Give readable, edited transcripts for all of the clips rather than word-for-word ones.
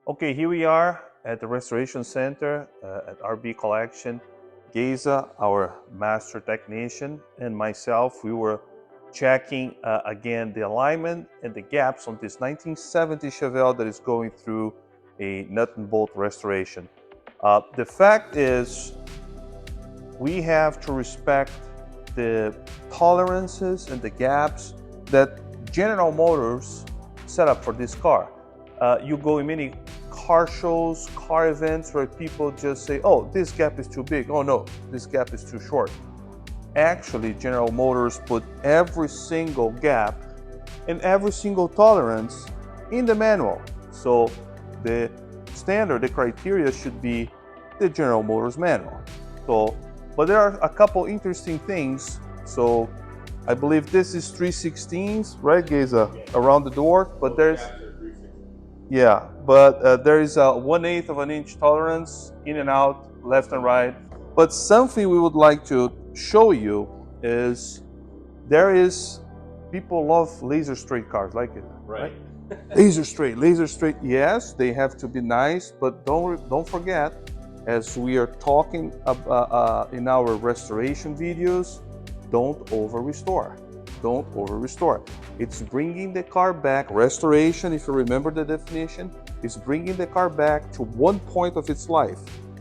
Okay, here we are at the restoration center at RB Collection. Geza, our master technician, and myself, we were checking again the alignment and the gaps on this 1970 Chevelle that is going through a nut and bolt restoration. The fact is, we have to respect the tolerances and the gaps that General Motors set up for this car. You go in many car shows, car events where people just say, oh, this gap is too big. Oh no, this gap is too short. Actually, General Motors put every single gap and every single tolerance in the manual. So the standard, the criteria should be the General Motors manual. But there are a couple interesting things. So I believe this is 3/16, right, Geza, around the door, but there's, yeah, but there is a 1/8 of an inch tolerance in and out, left and right. But something we would like to show you is people love laser straight cars, like it, right? laser straight, yes, they have to be nice, but don't forget, as we are talking in our restoration videos, don't over restore. Don't over restore. It's bringing the car back. Restoration, if you remember the definition, is bringing the car back to one point of its life.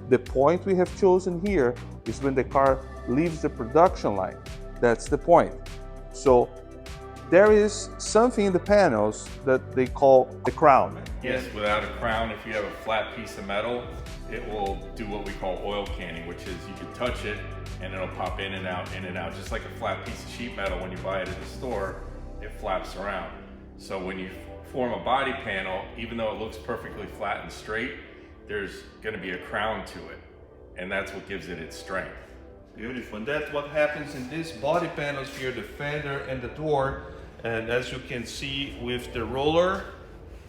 The point we have chosen here is when the car leaves the production line. That's the point. So there is something in the panels that they call the crown. Yes, without a crown, if you have a flat piece of metal, it will do what we call oil canning, which is you can touch it and it'll pop in and out, just like a flat piece of sheet metal. When you buy it at the store, it flaps around. So when you form a body panel, even though it looks perfectly flat and straight, there's going to be a crown to it, and that's what gives it its strength. Beautiful. And that's what happens in these body panels here, the fender and the door. And as you can see with the roller,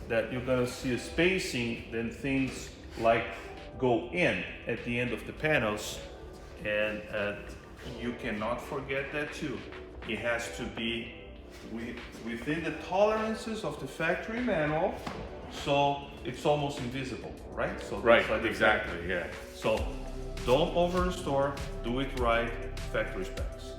that you're going to see a spacing, then things like go in at the end of the panels. And you cannot forget that too. It has to be within the tolerances of the factory manual, so it's almost invisible, right? So right, like exactly, yeah. So don't over restore, do it right, factory specs.